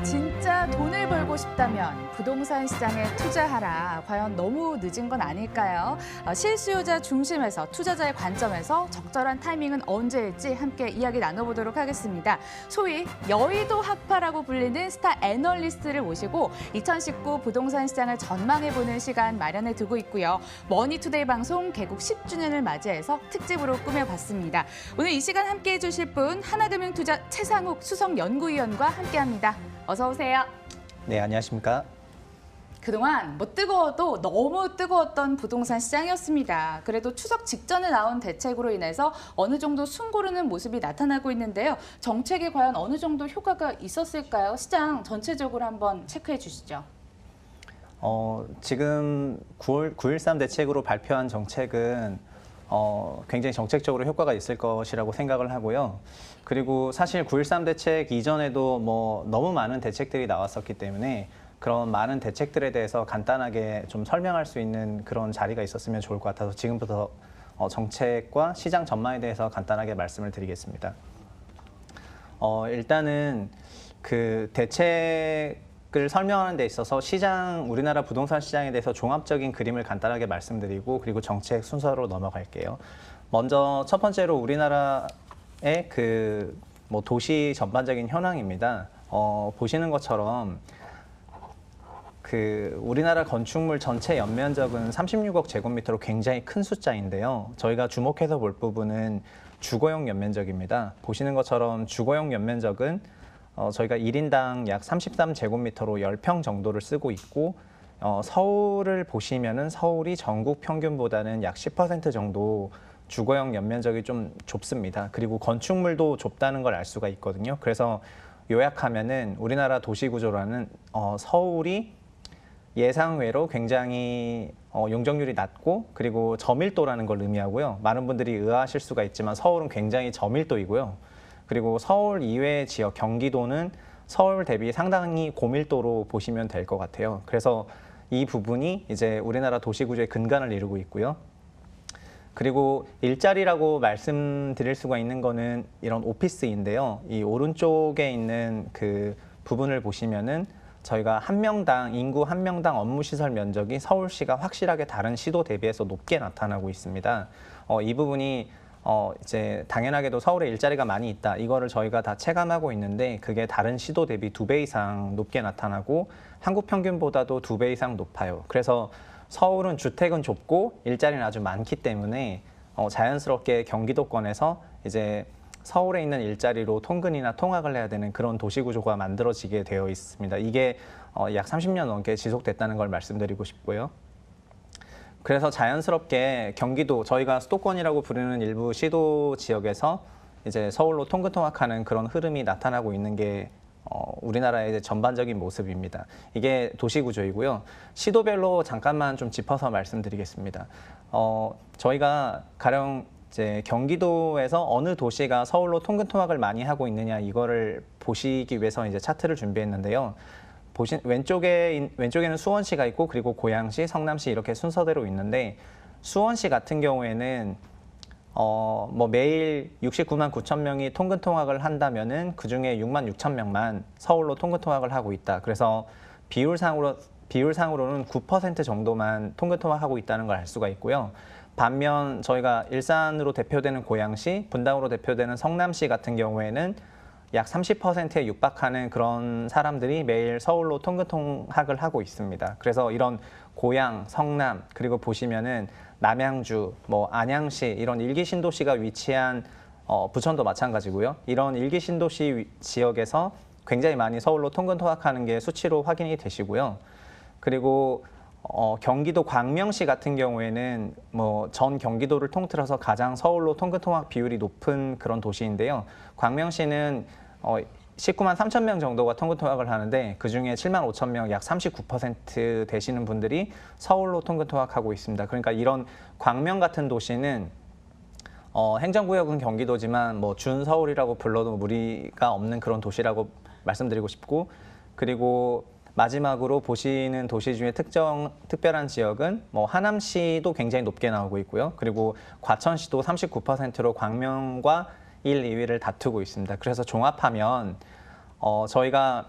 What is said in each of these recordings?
진짜 돈을 벌고 싶다면 부동산 시장에 투자하라. 과연 너무 늦은 건 아닐까요? 실수요자 중심에서 투자자의 관점에서 적절한 타이밍은 언제일지 함께 이야기 나눠보도록 하겠습니다. 소위 여의도 학파라고 불리는 스타 애널리스트를 모시고 2019 부동산 시장을 전망해보는 시간 마련해 두고 있고요. 머니투데이 방송 개국 10주년을 맞이해서 특집으로 꾸며봤습니다. 오늘 이 시간 함께해 주실 분 하나금융투자 최상욱 수석연구위원과 함께합니다. 어서 오세요. 네, 안녕하십니까. 그동안 뜨거워도 너무 뜨거웠던 부동산 시장이었습니다. 그래도 추석 직전에 나온 대책으로 인해서 어느 정도 숨고르는 모습이 나타나고 있는데요. 정책에 과연 어느 정도 효과가 있었을까요? 시장 전체적으로 한번 체크해 주시죠. 지금 9.13 대책으로 발표한 정책은 굉장히 정책적으로 효과가 있을 것이라고 생각을 하고요. 그리고 사실 9.13 대책 이전에도 너무 많은 대책들이 나왔었기 때문에 그런 많은 대책들에 대해서 간단하게 좀 설명할 수 있는 그런 자리가 있었으면 좋을 것 같아서 지금부터 정책과 시장 전망에 대해서 간단하게 말씀을 드리겠습니다. 일단은 그 대책을 설명하는 데 있어서 우리나라 부동산 시장에 대해서 종합적인 그림을 간단하게 말씀드리고 그리고 정책 순서로 넘어갈게요. 먼저 첫 번째로 우리나라의 도시 전반적인 현황입니다. 보시는 것처럼 우리나라 건축물 전체 연면적은 36억 제곱미터로 굉장히 큰 숫자인데요. 저희가 주목해서 볼 부분은 주거용 연면적입니다. 보시는 것처럼 주거용 연면적은 저희가 1인당 약 33제곱미터로 10평 정도를 쓰고 있고 서울을 보시면은 서울이 전국 평균보다는 약 10% 정도 주거용 연면적이 좀 좁습니다. 그리고 건축물도 좁다는 걸 알 수가 있거든요. 그래서 요약하면은 우리나라 도시 구조라는 서울이 예상외로 굉장히 용적률이 낮고 그리고 저밀도라는 걸 의미하고요. 많은 분들이 의아하실 수가 있지만 서울은 굉장히 저밀도이고요. 그리고 서울 이외의 지역, 경기도는 서울 대비 상당히 고밀도로 보시면 될 것 같아요. 그래서 이 부분이 이제 우리나라 도시 구조의 근간을 이루고 있고요. 그리고 일자리라고 말씀드릴 수가 있는 거는 이런 오피스인데요. 이 오른쪽에 있는 그 부분을 보시면은 저희가 인구 한 명당 업무시설 면적이 서울시가 확실하게 다른 시도 대비해서 높게 나타나고 있습니다. 이 부분이 이제 당연하게도 서울에 일자리가 많이 있다. 이거를 저희가 다 체감하고 있는데 그게 다른 시도 대비 2배 이상 높게 나타나고 한국 평균보다도 2배 이상 높아요. 그래서 서울은 주택은 좁고 일자리는 아주 많기 때문에 자연스럽게 경기도권에서 이제 서울에 있는 일자리로 통근이나 통학을 해야 되는 그런 도시구조가 만들어지게 되어 있습니다. 이게 약 30년 넘게 지속됐다는 걸 말씀드리고 싶고요. 그래서 자연스럽게 경기도, 저희가 수도권이라고 부르는 일부 시도 지역에서 이제 서울로 통근통학하는 그런 흐름이 나타나고 있는 게 우리나라의 전반적인 모습입니다. 이게 도시구조이고요. 시도별로 잠깐만 좀 짚어서 말씀드리겠습니다. 저희가 가령 이제 경기도에서 어느 도시가 서울로 통근통학을 많이 하고 있느냐 이거를 보시기 위해서 이제 차트를 준비했는데요. 왼쪽에는 수원시가 있고 그리고 고양시, 성남시 이렇게 순서대로 있는데 수원시 같은 경우에는 매일 69만 9천 명이 통근통학을 한다면은 그중에 6만 6천 명만 서울로 통근통학을 하고 있다. 그래서 비율상으로는 9% 정도만 통근통학하고 있다는 걸 알 수가 있고요. 반면 저희가 일산으로 대표되는 고양시, 분당으로 대표되는 성남시 같은 경우에는 약 30%에 육박하는 그런 사람들이 매일 서울로 통근통학을 하고 있습니다. 그래서 이런 고양, 성남, 그리고 보시면은 남양주, 안양시 이런 일기 신도시가 위치한 부천도 마찬가지고요. 이런 일기 신도시 지역에서 굉장히 많이 서울로 통근통학하는 게 수치로 확인이 되시고요. 그리고 경기도 광명시 같은 경우에는 전 경기도를 통틀어서 가장 서울로 통근통학 비율이 높은 그런 도시인데요. 광명시는 19만 3천 명 정도가 통근통학을 하는데 그중에 7만 5천 명, 약 39% 되시는 분들이 서울로 통근통학하고 있습니다. 그러니까 이런 광명 같은 도시는 행정구역은 경기도지만 준서울이라고 불러도 무리가 없는 그런 도시라고 말씀드리고 싶고, 그리고 마지막으로 보시는 도시 중에 특별한 지역은 하남시도 굉장히 높게 나오고 있고요. 그리고 과천시도 39%로 광명과 1, 2위를 다투고 있습니다. 그래서 종합하면 저희가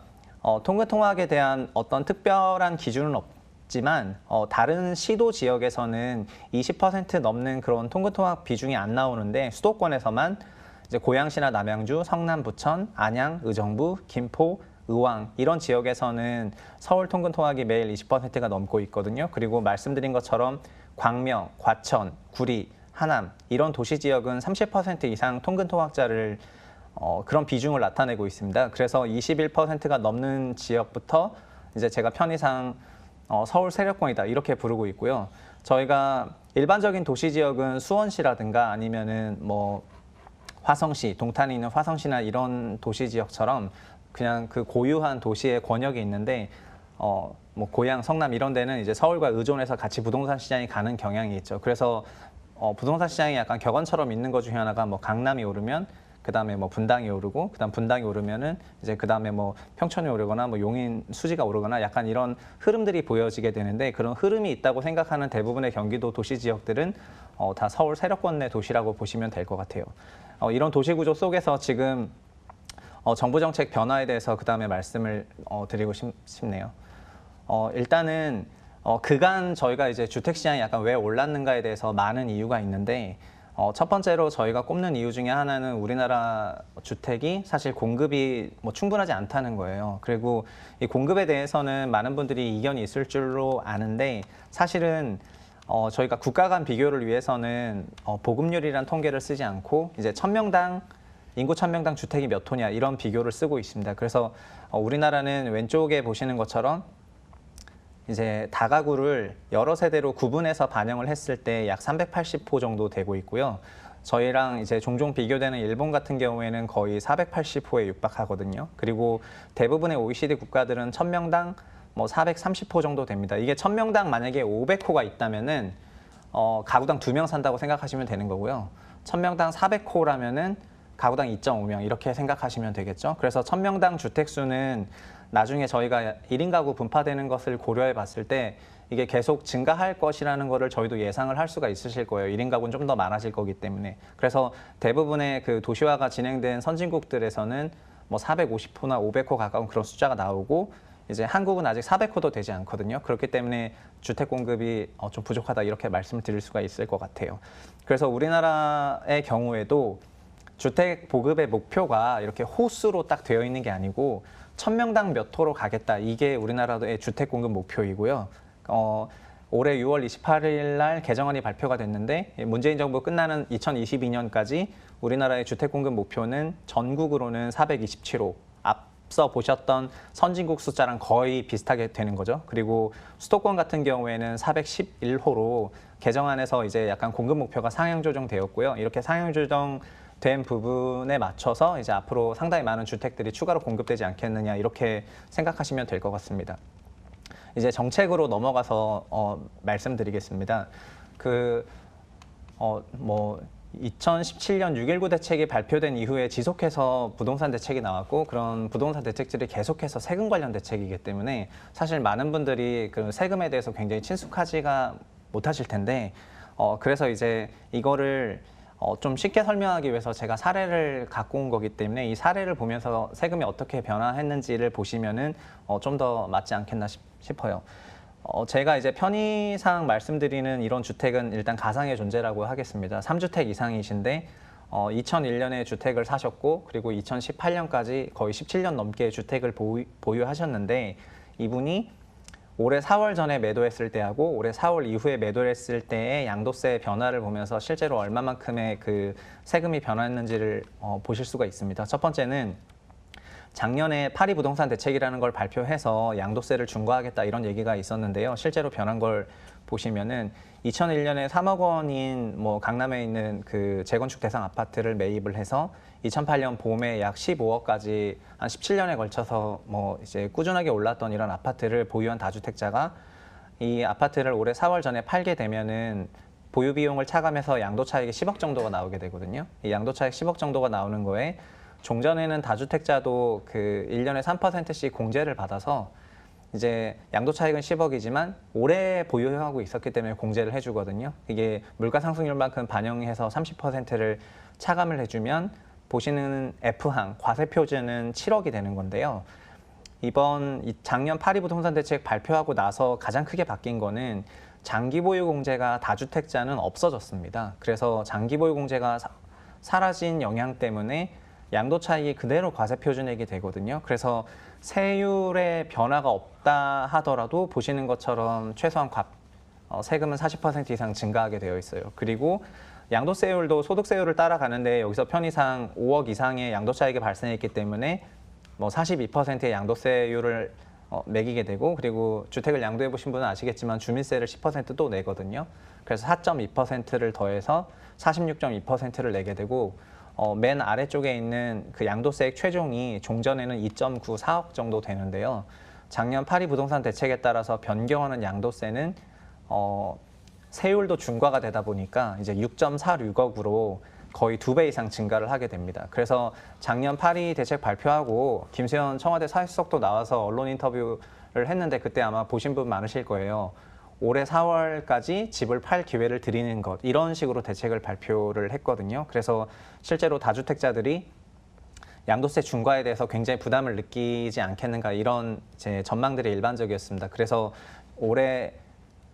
통근 통학에 대한 어떤 특별한 기준은 없지만 다른 시도 지역에서는 20% 넘는 그런 통근 통학 비중이 안 나오는데 수도권에서만 이제 고양시나 남양주, 성남, 부천, 안양, 의정부, 김포, 의왕 이런 지역에서는 서울 통근 통학이 매일 20%가 넘고 있거든요. 그리고 말씀드린 것처럼 광명, 과천, 구리, 하남 이런 도시 지역은 30% 이상 통근 통학자를 그런 비중을 나타내고 있습니다. 그래서 21%가 넘는 지역부터 이제 제가 편의상 서울 세력권이다 이렇게 부르고 있고요. 저희가 일반적인 도시 지역은 수원시라든가 아니면은 뭐 화성시, 동탄에 있는 화성시나 이런 도시 지역처럼 그냥 그 고유한 도시의 권역이 있는데 뭐 고양, 성남 이런 데는 이제 서울과 의존해서 같이 부동산 시장이 가는 경향이 있죠. 그래서 부동산 시장이 약간 격언처럼 있는 것 중에 하나가 뭐 강남이 오르면 그다음에 뭐 분당이 오르고 그다음 분당이 오르면은 이제 그다음에 뭐 평촌이 오르거나 뭐 용인 수지가 오르거나 약간 이런 흐름들이 보여지게 되는데 그런 흐름이 있다고 생각하는 대부분의 경기도 도시 지역들은 다 서울 세력권 내 도시라고 보시면 될 것 같아요. 이런 도시 구조 속에서 지금 정부 정책 변화에 대해서 그다음에 말씀을 드리고 싶네요. 일단은 그간 저희가 이제 주택 시장이 약간 왜 올랐는가에 대해서 많은 이유가 있는데 첫 번째로 저희가 꼽는 이유 중에 하나는 우리나라 주택이 사실 공급이 뭐 충분하지 않다는 거예요. 그리고 이 공급에 대해서는 많은 분들이 이견이 있을 줄로 아는데 사실은 저희가 국가 간 비교를 위해서는 보급률이란 통계를 쓰지 않고 이제 인구 1000명당 주택이 몇 호냐 이런 비교를 쓰고 있습니다. 그래서 우리나라는 왼쪽에 보시는 것처럼 이제 다가구를 여러 세대로 구분해서 반영을 했을 때 약 380호 정도 되고 있고요. 저희랑 이제 종종 비교되는 일본 같은 경우에는 거의 480호에 육박하거든요. 그리고 대부분의 OECD 국가들은 1000명당 뭐 430호 정도 됩니다. 이게 1000명당 만약에 500호가 있다면은 가구당 2명 산다고 생각하시면 되는 거고요. 1000명당 400호라면은 가구당 2.5명 이렇게 생각하시면 되겠죠. 그래서 1000명당 주택 수는 나중에 저희가 1인 가구 분파되는 것을 고려해 봤을 때 이게 계속 증가할 것이라는 거를 저희도 예상을 할 수가 있으실 거예요. 1인 가구는 좀 더 많아질 거기 때문에. 그래서 대부분의 그 도시화가 진행된 선진국들에서는 뭐 450호나 500호 가까운 그런 숫자가 나오고 이제 한국은 아직 400호도 되지 않거든요. 그렇기 때문에 주택 공급이 좀 부족하다 이렇게 말씀을 드릴 수가 있을 것 같아요. 그래서 우리나라의 경우에도 주택 보급의 목표가 이렇게 호수로 딱 되어 있는 게 아니고 1000명당 몇 호로 가겠다. 이게 우리나라의 주택 공급 목표이고요. 올해 6월 28일 날 개정안이 발표가 됐는데 문재인 정부 끝나는 2022년까지 우리나라의 주택 공급 목표는 전국으로는 427호. 앞서 보셨던 선진국 숫자랑 거의 비슷하게 되는 거죠. 그리고 수도권 같은 경우에는 411호로 개정안에서 이제 약간 공급 목표가 상향 조정되었고요. 이렇게 상향 조정 된 부분에 맞춰서 이제 앞으로 상당히 많은 주택들이 추가로 공급되지 않겠느냐 이렇게 생각하시면 될 것 같습니다. 이제 정책으로 넘어가서 말씀드리겠습니다. 2017년 6.19 대책이 발표된 이후에 지속해서 부동산 대책이 나왔고 그런 부동산 대책들이 계속해서 세금 관련 대책이기 때문에 사실 많은 분들이 그 세금에 대해서 굉장히 친숙하지가 못하실 텐데 그래서 이제 이거를 좀 쉽게 설명하기 위해서 제가 사례를 갖고 온 거기 때문에 이 사례를 보면서 세금이 어떻게 변화했는지를 보시면은 좀 더 맞지 않겠나 싶어요. 제가 이제 편의상 말씀드리는 이런 주택은 일단 가상의 존재라고 하겠습니다. 3주택 이상이신데 2001년에 주택을 사셨고 그리고 2018년까지 거의 17년 넘게 주택을 보유하셨는데 이분이 올해 4월 전에 매도했을 때하고 올해 4월 이후에 매도했을 때의 양도세 변화를 보면서 실제로 얼마만큼의 그 세금이 변화했는지를 보실 수가 있습니다. 첫 번째는 작년에 파리 부동산 대책이라는 걸 발표해서 양도세를 중과하겠다 이런 얘기가 있었는데요. 실제로 변한 걸 보시면은 2001년에 3억 원인 뭐 강남에 있는 그 재건축 대상 아파트를 매입을 해서 2008년 봄에 약 15억까지 한 17년에 걸쳐서 뭐 이제 꾸준하게 올랐던 이런 아파트를 보유한 다주택자가 이 아파트를 올해 4월 전에 팔게 되면은 보유 비용을 차감해서 양도 차익이 10억 정도가 나오게 되거든요. 이 양도 차익 10억 정도가 나오는 거에 종전에는 다주택자도 그 1년에 3%씩 공제를 받아서 이제 양도 차익은 10억이지만 오래 보유하고 있었기 때문에 공제를 해주거든요. 이게 물가 상승률만큼 반영해서 30%를 차감을 해주면 보시는 F항 과세 표준은 7억이 되는 건데요. 이번 작년 파리 부동산 대책 발표하고 나서 가장 크게 바뀐 거는 장기 보유 공제가 다주택자는 없어졌습니다. 그래서 장기 보유 공제가 사라진 영향 때문에 양도 차익이 그대로 과세 표준액이 되거든요. 그래서 세율의 변화가 없다 하더라도 보시는 것처럼 최소한 세금은 40% 이상 증가하게 되어 있어요. 그리고 양도세율도 소득세율을 따라가는데 여기서 편의상 5억 이상의 양도 차익이 발생했기 때문에 뭐 42%의 양도세율을 매기게 되고, 그리고 주택을 양도해 보신 분은 아시겠지만 주민세를 10%또 내거든요. 그래서 4.2%를 더해서 46.2%를 내게 되고, 맨 아래쪽에 있는 그 양도세액 최종이 종전에는 2.94억 정도 되는데요. 작년 파리 부동산 대책에 따라서 변경하는 양도세는 세율도 중과가 되다 보니까 이제 6.46억으로 거의 2배 이상 증가를 하게 됩니다. 그래서 작년 파리 대책 발표하고 김세현 청와대 사회수석도 나와서 언론 인터뷰를 했는데, 그때 아마 보신 분 많으실 거예요. 올해 4월까지 집을 팔 기회를 드리는 것, 이런 식으로 대책을 발표를 했거든요. 그래서 실제로 다주택자들이 양도세 중과에 대해서 굉장히 부담을 느끼지 않겠는가, 이런 제 전망들이 일반적이었습니다. 그래서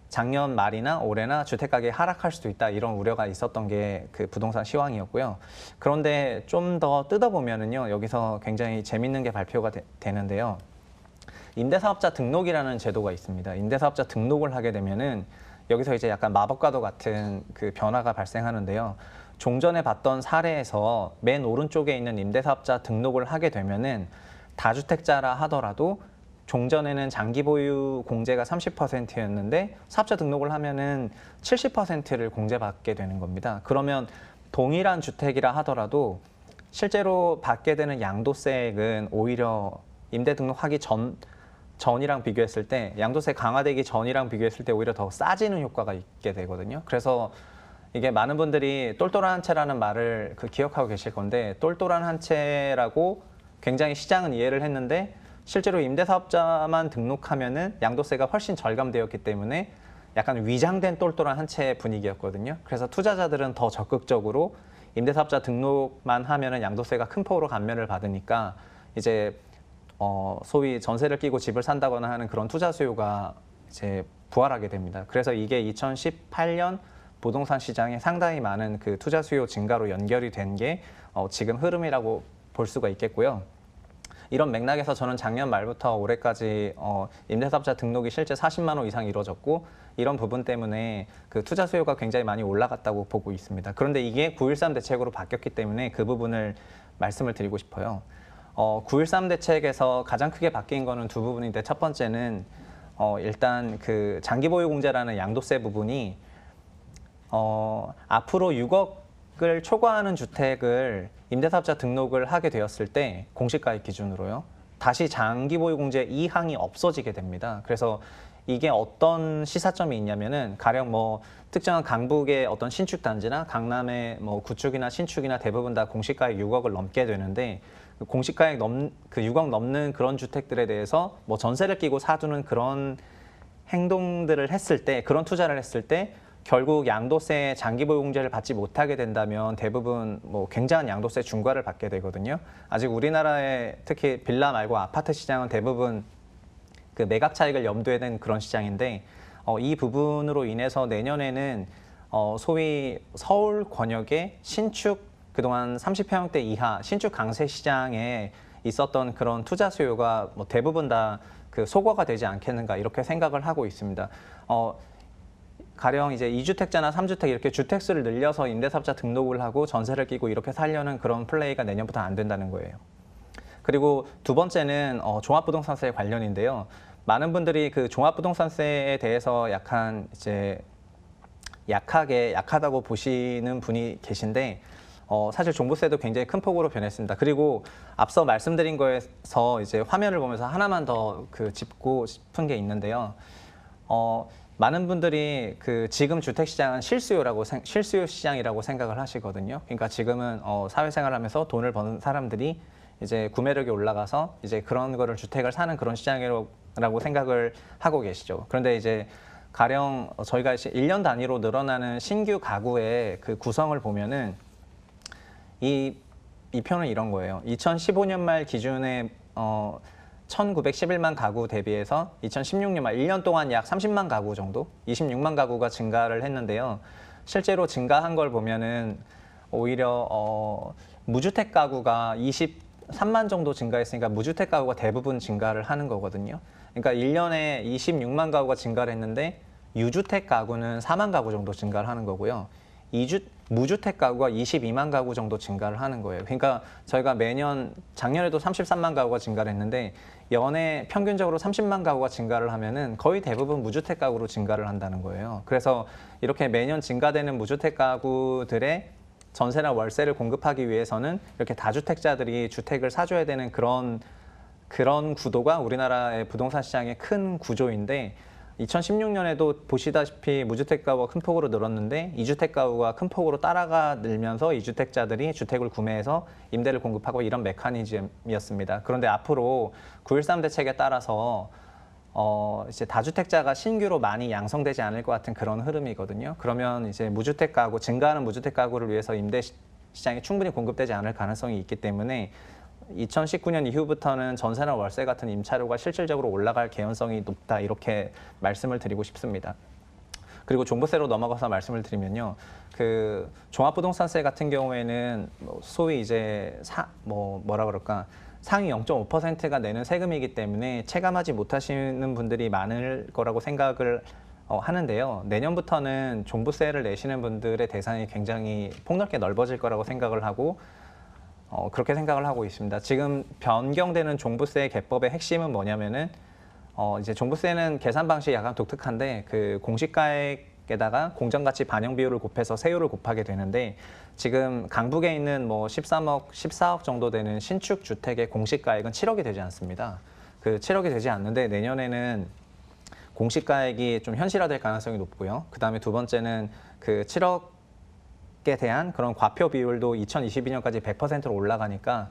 작년 말이나 올해나 주택가격이 하락할 수도 있다, 이런 우려가 있었던 게 그 부동산 시황이었고요. 그런데 좀 더 뜯어보면은요, 여기서 굉장히 재밌는 게 발표가 되는데요. 임대사업자 등록이라는 제도가 있습니다. 임대사업자 등록을 하게 되면은 여기서 이제 약간 마법과도 같은 그 변화가 발생하는데요. 종전에 봤던 사례에서 맨 오른쪽에 있는 임대사업자 등록을 하게 되면은 다주택자라 하더라도 종전에는 장기 보유 공제가 30%였는데 사업자 등록을 하면은 70%를 공제받게 되는 겁니다. 그러면 동일한 주택이라 하더라도 실제로 받게 되는 양도세액은 오히려 임대 등록하기 전이랑 비교했을 때, 양도세 강화되기 전이랑 비교했을 때 오히려 더 싸지는 효과가 있게 되거든요. 그래서 이게 많은 분들이 똘똘한 한 채라는 말을 기억하고 계실 건데, 똘똘한 한 채라고 굉장히 시장은 이해를 했는데 실제로 임대사업자만 등록하면은 양도세가 훨씬 절감되었기 때문에 약간 위장된 똘똘한 한 채 분위기였거든요. 그래서 투자자들은 더 적극적으로 임대사업자 등록만 하면은 양도세가 큰 폭으로 감면을 받으니까 이제 소위 전세를 끼고 집을 산다거나 하는 그런 투자 수요가 이제 부활하게 됩니다. 그래서 이게 2018년 부동산 시장에 상당히 많은 그 투자 수요 증가로 연결이 된 게 지금 흐름이라고 볼 수가 있겠고요. 이런 맥락에서 저는 작년 말부터 올해까지 임대사업자 등록이 실제 40만 호 이상 이루어졌고, 이런 부분 때문에 그 투자 수요가 굉장히 많이 올라갔다고 보고 있습니다. 그런데 이게 9.13 대책으로 바뀌었기 때문에 그 부분을 말씀을 드리고 싶어요. 9.13 대책에서 가장 크게 바뀐 거는 두 부분인데, 첫 번째는 일단 그 장기 보유 공제라는 양도세 부분이 앞으로 6억을 초과하는 주택을 임대사업자 등록을 하게 되었을 때 공시가액 기준으로요, 다시 장기 보유 공제 이 항이 없어지게 됩니다. 그래서 이게 어떤 시사점이 있냐면은, 가령 뭐 특정한 강북의 어떤 신축 단지나 강남의 뭐 구축이나 신축이나 대부분 다 공시가액 6억을 넘게 되는데, 공시가액 6억 넘는 그런 주택들에 대해서 뭐 전세를 끼고 사두는 그런 행동들을 했을 때, 그런 투자를 했을 때 결국 양도세 장기 보유 공제를 받지 못하게 된다면 대부분 뭐 굉장한 양도세 중과를 받게 되거든요. 아직 우리나라의 특히 빌라 말고 아파트 시장은 대부분 그 매각 차익을 염두에 둔 그런 시장인데, 이 부분으로 인해서 내년에는 소위 서울 권역의 신축, 그동안 30평대 이하 신축 강세 시장에 있었던 그런 투자 수요가 뭐 대부분 다 그 소거가 되지 않겠는가, 이렇게 생각을 하고 있습니다. 가령 이제 2주택자나 3주택 이렇게 주택수를 늘려서 임대사업자 등록을 하고 전세를 끼고 이렇게 살려는 그런 플레이가 내년부터 안 된다는 거예요. 그리고 두 번째는 종합부동산세 관련인데요. 많은 분들이 그 종합부동산세에 대해서 약간 이제 약하다고 보시는 분이 계신데, 사실 종부세도 굉장히 큰 폭으로 변했습니다. 그리고 앞서 말씀드린 거에서 이제 화면을 보면서 하나만 더 짚고 싶은 게 있는데요. 많은 분들이 그 지금 주택시장은 실수요 시장이라고 생각을 하시거든요. 그러니까 지금은 사회생활하면서 돈을 버는 사람들이 이제 구매력이 올라가서 이제 그런 거를 주택을 사는 그런 시장이라고 생각을 하고 계시죠. 그런데 이제 가령 저희가 1년 단위로 늘어나는 신규 가구의 그 구성을 보면은 이 표는 이런 거예요. 2015년 말 기준의 1911만 가구 대비해서 2016년 말 1년 동안 약 30만 가구 정도, 26만 가구가 증가를 했는데요. 실제로 증가한 걸 보면은 오히려 무주택 가구가 23만 정도 증가했으니까 무주택 가구가 대부분 증가를 하는 거거든요. 그러니까 1년에 26만 가구가 증가를 했는데 유주택 가구는 4만 가구 정도 증가를 하는 거고요. 무주택 가구가 22만 가구 정도 증가를 하는 거예요. 그러니까 저희가 매년 작년에도 33만 가구가 증가를 했는데 연에 평균적으로 30만 가구가 증가를 하면은 거의 대부분 무주택 가구로 증가를 한다는 거예요. 그래서 이렇게 매년 증가되는 무주택 가구들의 전세나 월세를 공급하기 위해서는 이렇게 다주택자들이 주택을 사줘야 되는 그런 구도가 우리나라의 부동산 시장의 큰 구조인데 2016년에도 보시다시피 무주택 가구가 큰 폭으로 늘었는데 2주택 가구가 큰 폭으로 따라가 늘면서 2주택자들이 주택을 구매해서 임대를 공급하고 이런 메커니즘이었습니다. 그런데 앞으로 9.13 대책에 따라서 이제 다주택자가 신규로 많이 양성되지 않을 것 같은 그런 흐름이거든요. 그러면 이제 무주택 가구, 증가하는 무주택 가구를 위해서 임대 시장이 충분히 공급되지 않을 가능성이 있기 때문에 2019년 이후부터는 전세나 월세 같은 임차료가 실질적으로 올라갈 개연성이 높다 이렇게 말씀을 드리고 싶습니다. 그리고 종부세로 넘어가서 말씀을 드리면요, 그 종합부동산세 같은 경우에는 소위 이제 뭐라 그럴까 상위 0.5%가 내는 세금이기 때문에 체감하지 못하시는 분들이 많을 거라고 생각을 하는데요. 내년부터는 종부세를 내시는 분들의 대상이 굉장히 폭넓게 넓어질 거라고 생각을 하고 그렇게 생각을 하고 있습니다. 지금 변경되는 종부세 개법의 핵심은 뭐냐면은 이제 종부세는 계산 방식이 약간 독특한데 그 공시가액에다가 공정가치 반영 비율을 곱해서 세율을 곱하게 되는데 지금 강북에 있는 뭐 13억, 14억 정도 되는 신축 주택의 공시가액은 7억이 되지 않습니다. 그 7억이 되지 않는데 내년에는 공시가액이 좀 현실화될 가능성이 높고요. 그다음에 두 번째는 그 7억에 대한 그런 과표 비율도 2022년까지 100%로 올라가니까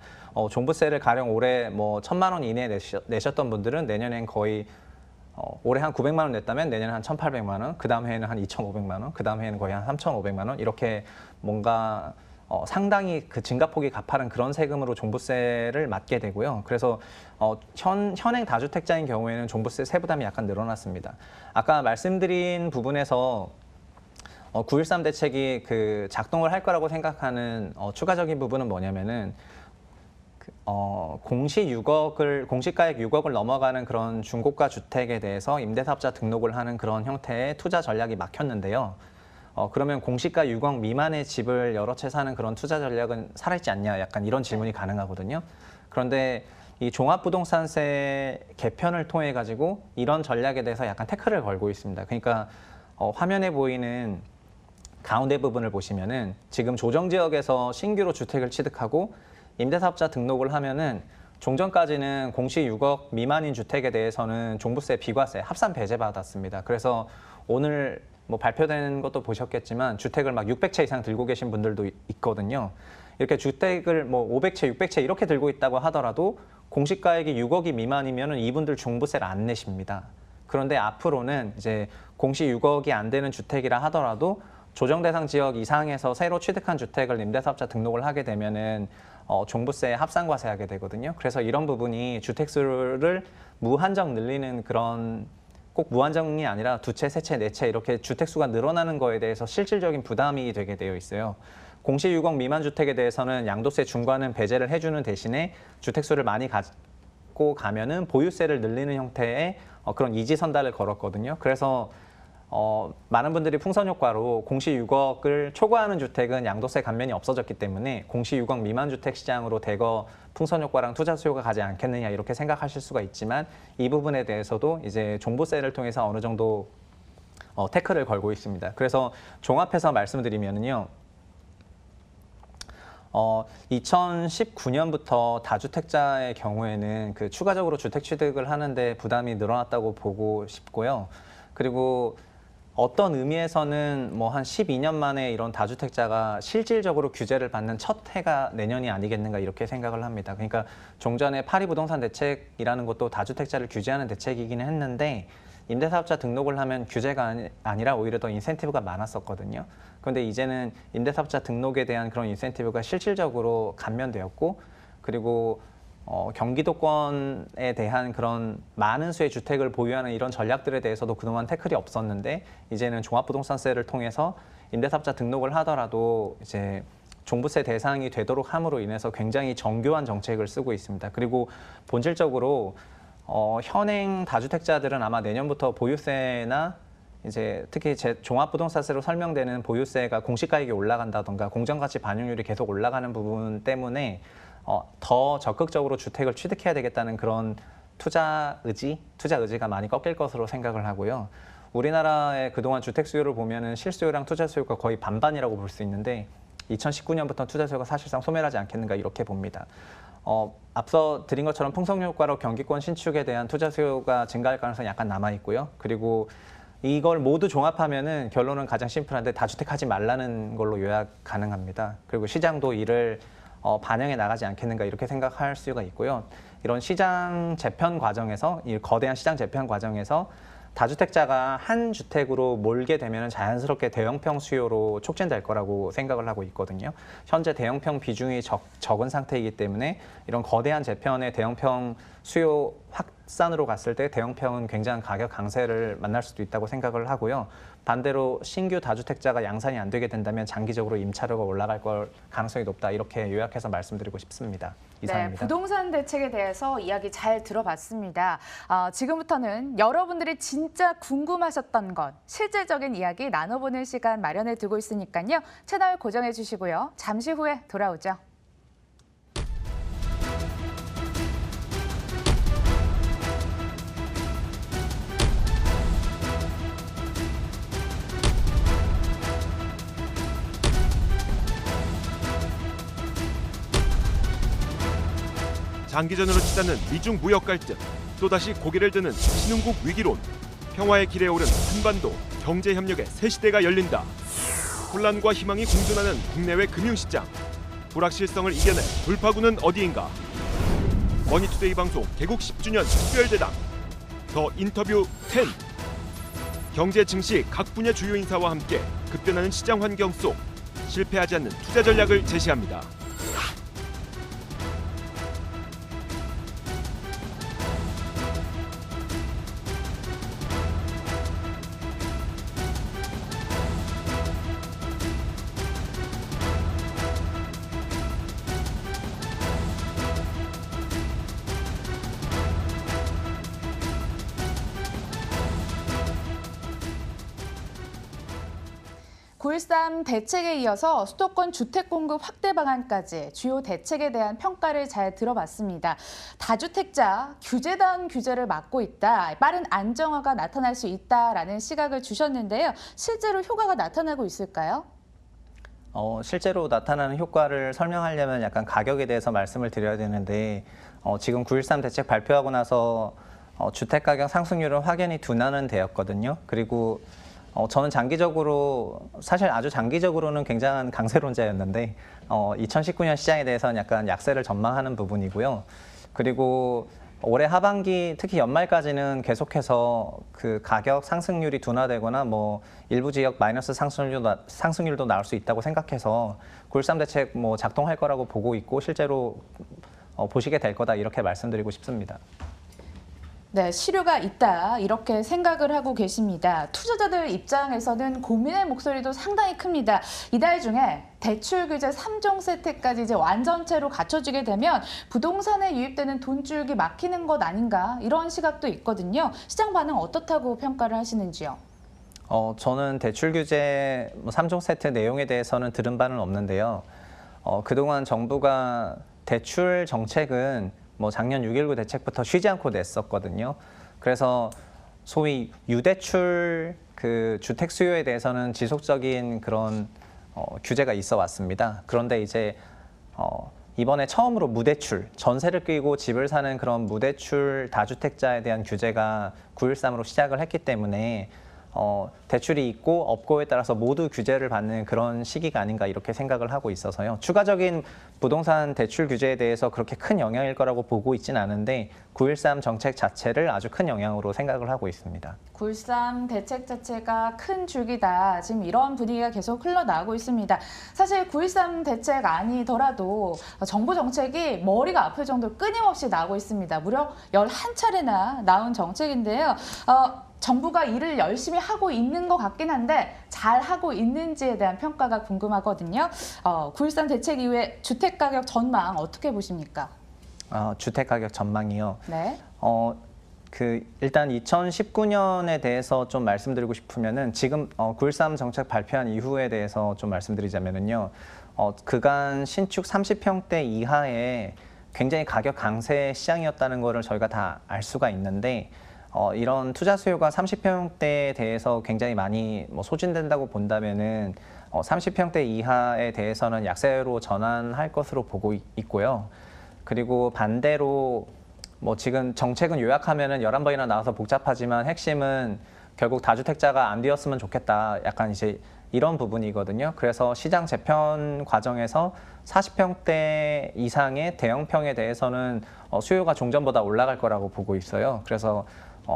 종부세를 가령 올해 뭐 1,000만 원 이내에 내셨던 분들은 내년엔 거의 올해 한 900만 원 냈다면 내년에 한 1,800만 원, 그 다음 해에는 한 2,500만 원, 그 다음 해에는 거의 한 3,500만 원 이렇게 뭔가 상당히 그 증가폭이 가파른 그런 세금으로 종부세를 맞게 되고요. 그래서 현행 다주택자인 경우에는 종부세 세부담이 약간 늘어났습니다. 아까 말씀드린 부분에서 9.13 대책이 그 작동을 할 거라고 생각하는 추가적인 부분은 뭐냐면은 공시가액 6억을 넘어가는 그런 중고가 주택에 대해서 임대사업자 등록을 하는 그런 형태의 투자 전략이 막혔는데요. 그러면 공시가 6억 미만의 집을 여러 채 사는 그런 투자 전략은 살아있지 않냐, 약간 이런 질문이 가능하거든요. 그런데 이 종합부동산세 개편을 통해 가지고 이런 전략에 대해서 약간 태클을 걸고 있습니다. 그러니까 화면에 보이는 가운데 부분을 보시면은 지금 조정지역에서 신규로 주택을 취득하고 임대사업자 등록을 하면은 종전까지는 공시 6억 미만인 주택에 대해서는 종부세, 비과세, 합산 배제받았습니다. 그래서 오늘 뭐 발표되는 것도 보셨겠지만 주택을 막 600채 이상 들고 계신 분들도 있거든요. 이렇게 주택을 뭐 500채, 600채 이렇게 들고 있다고 하더라도 공시가액이 6억이 미만이면은 이분들 종부세를 안 내십니다. 그런데 앞으로는 이제 공시 6억이 안 되는 주택이라 하더라도 조정 대상 지역 이상에서 새로 취득한 주택을 임대사업자 등록을 하게 되면은 종부세에 합산과세하게 되거든요. 그래서 이런 부분이 주택수를 무한정 늘리는 그런 꼭 무한정이 아니라 2채, 3채, 4채 이렇게 주택수가 늘어나는 거에 대해서 실질적인 부담이 되게 되어 있어요. 공시 6억 미만 주택에 대해서는 양도세 중과는 배제를 해주는 대신에 주택수를 많이 갖고 가면은 보유세를 늘리는 형태의 그런 이지선다를 걸었거든요. 그래서 많은 분들이 풍선 효과로 공시 6억을 초과하는 주택은 양도세 감면이 없어졌기 때문에 공시 6억 미만 주택 시장으로 대거 풍선 효과랑 투자 수요가 가지 않겠느냐 이렇게 생각하실 수가 있지만 이 부분에 대해서도 이제 종부세를 통해서 어느 정도 태클을 걸고 있습니다. 그래서 종합해서 말씀드리면요. 2019년부터 다주택자의 경우에는 그 추가적으로 주택 취득을 하는데 부담이 늘어났다고 보고 싶고요. 그리고 어떤 의미에서는 뭐 한 12년 만에 이런 다주택자가 실질적으로 규제를 받는 첫 해가 내년이 아니겠는가 이렇게 생각을 합니다. 그러니까 종전에 파리부동산 대책이라는 것도 다주택자를 규제하는 대책이기는 했는데 임대사업자 등록을 하면 규제가 아니라 오히려 더 인센티브가 많았었거든요. 그런데 이제는 임대사업자 등록에 대한 그런 인센티브가 실질적으로 감면되었고 그리고 경기도권에 대한 그런 많은 수의 주택을 보유하는 이런 전략들에 대해서도 그동안 태클이 없었는데 이제는 종합부동산세를 통해서 임대사업자 등록을 하더라도 이제 종부세 대상이 되도록 함으로 인해서 굉장히 정교한 정책을 쓰고 있습니다. 그리고 본질적으로 현행 다주택자들은 아마 내년부터 보유세나 이제 특히 종합부동산세로 설명되는 보유세가 공시가액이 올라간다던가 공정가치 반영률이 계속 올라가는 부분 때문에 더 적극적으로 주택을 취득해야 되겠다는 그런 투자 의지가 많이 꺾일 것으로 생각을 하고요. 우리나라의 그동안 주택 수요를 보면은 실수요랑 투자 수요가 거의 반반이라고 볼 수 있는데 2019년부터 투자 수요가 사실상 소멸하지 않겠는가 이렇게 봅니다. 앞서 드린 것처럼 풍성 효과로 경기권 신축에 대한 투자 수요가 증가할 가능성이 약간 남아 있고요. 그리고 이걸 모두 종합하면은 결론은 가장 심플한데 다주택하지 말라는 걸로 요약 가능합니다. 그리고 시장도 이를 반영해 나가지 않겠는가 이렇게 생각할 수가 있고요. 이런 시장 재편 과정에서 이 거대한 시장 재편 과정에서 다주택자가 한 주택으로 몰게 되면 자연스럽게 대형평 수요로 촉진될 거라고 생각을 하고 있거든요. 현재 대형평 비중이 적은 상태이기 때문에 이런 거대한 재편의 대형평 수요 확산으로 갔을 때 대형평은 굉장한 가격 강세를 만날 수도 있다고 생각을 하고요. 반대로 신규 다주택자가 양산이 안 되게 된다면 장기적으로 임차료가 올라갈 가능성이 높다. 이렇게 요약해서 말씀드리고 싶습니다. 이상입니다. 네, 부동산 대책에 대해서 이야기 잘 들어봤습니다. 지금부터는 여러분들이 진짜 궁금하셨던 것, 실질적인 이야기 나눠보는 시간 마련해 두고 있으니까요. 채널 고정해 주시고요. 잠시 후에 돌아오죠. 장기전으로 치닫는 미중 무역 갈등, 또다시 고개를 드는 신흥국 위기론, 평화의 길에 오른 한반도 경제 협력의 새 시대가 열린다. 혼란과 희망이 공존하는 국내외 금융시장, 불확실성을 이겨낼 돌파구는 어디인가? 머니투데이 방송 개국 10주년 특별대담, 더 인터뷰 10. 경제 증시 각 분야 주요 인사와 함께 급변하는 시장 환경 속 실패하지 않는 투자 전략을 제시합니다. (9.13) 대책에 이어서 수도권 주택 공급 확대 방안까지 주요 대책에 대한 평가를 잘 들어봤습니다. 다주택자 규제다운 규제를 막고 있다, 빠른 안정화가 나타날 수 있다라는 시각을 주셨는데요. 실제로 효과가 나타나고 있을까요? 실제로 나타나는 효과를 설명하려면 약간 가격에 대해서 말씀을 드려야 되는데 지금 9.13 대책 발표하고 나서 주택가격 상승률은 확연히 둔화는 되었거든요. 그리고 저는 장기적으로 사실 아주 장기적으로는 굉장한 강세론자였는데 2019년 시장에 대해서는 약간 약세를 전망하는 부분이고요. 그리고 올해 하반기 특히 연말까지는 계속해서 그 가격 상승률이 둔화되거나 뭐 일부 지역 마이너스 상승률도 나올 수 있다고 생각해서 9.13 대책 뭐 작동할 거라고 보고 있고 실제로 보시게 될 거다 이렇게 말씀드리고 싶습니다. 네, 실효가 있다 이렇게 생각을 하고 계십니다. 투자자들 입장에서는 고민의 목소리도 상당히 큽니다. 이달 중에 대출 규제 3종 세트까지 이제 완전체로 갖춰지게 되면 부동산에 유입되는 돈줄기 막히는 것 아닌가 이런 시각도 있거든요. 시장 반응 어떻다고 평가를 하시는지요? 저는 대출 규제 3종 세트 내용에 대해서는 들은 바는 없는데요. 그동안 정부가 대출 정책은 뭐 작년 6.19 대책부터 쉬지 않고 냈었거든요. 그래서 소위 유대출 그 주택 수요에 대해서는 지속적인 그런 규제가 있어 왔습니다. 그런데 이제 이번에 처음으로 무대출, 전세를 끼고 집을 사는 그런 무대출 다주택자에 대한 규제가 9.13으로 시작을 했기 때문에 대출이 있고 없고에 따라서 모두 규제를 받는 그런 시기가 아닌가 이렇게 생각을 하고 있어서요. 추가적인 부동산 대출 규제에 대해서 그렇게 큰 영향일 거라고 보고 있지는 않은데 9.13 정책 자체를 아주 큰 영향으로 생각을 하고 있습니다. 9.13 대책 자체가 큰 줄기다. 지금 이런 분위기가 계속 흘러나오고 있습니다. 사실 9.13 대책 아니더라도 정부 정책이 머리가 아플 정도로 끊임없이 나오고 있습니다. 무려 11차례나 나온 정책인데요. 정부가 일을 열심히 하고 있는 것 같긴 한데 잘 하고 있는지에 대한 평가가 궁금하거든요. 9.13 대책 이후에 주택가격 전망 어떻게 보십니까? 주택가격 전망이요. 네. 일단 2019년에 대해서 좀 말씀드리고 싶으면은 지금 9.13 정책 발표한 이후에 대해서 좀 말씀드리자면은요. 그간 신축 30평대 이하의 굉장히 가격 강세 시장이었다는 거를 저희가 다 알 수가 있는데 이런 투자 수요가 30평대에 대해서 굉장히 많이 소진된다고 본다면은 30평대 이하에 대해서는 약세로 전환할 것으로 보고 있고요. 그리고 반대로 지금 정책은 요약하면은 11번이나 나와서 복잡하지만 핵심은 결국 다주택자가 안 되었으면 좋겠다. 약간 이제 이런 부분이거든요. 그래서 시장 재편 과정에서 40평대 이상의 대형평에 대해서는 수요가 종전보다 올라갈 거라고 보고 있어요. 그래서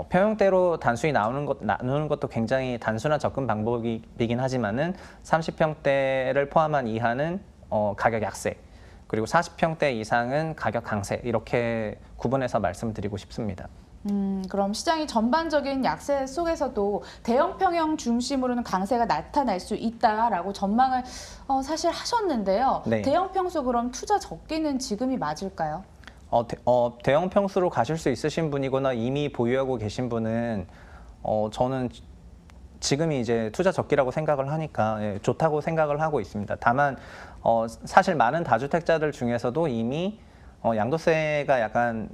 평형대로 단순히 나누는 것도 굉장히 단순한 접근 방법이긴 하지만은 30평대를 포함한 이하는 가격 약세, 그리고 40평대 이상은 가격 강세 이렇게 구분해서 말씀드리고 싶습니다. 그럼 시장이 전반적인 약세 속에서도 대형 평형 중심으로는 강세가 나타날 수 있다라고 전망을 사실 하셨는데요. 네. 대형 평수 그럼 투자 적기는 지금이 맞을까요? 대형 평수로 가실 수 있으신 분이거나 이미 보유하고 계신 분은 저는 지금이 이제 투자 적기라고 생각을 하니까 좋다고 생각을 하고 있습니다. 다만 사실 많은 다주택자들 중에서도 이미 양도세가 약간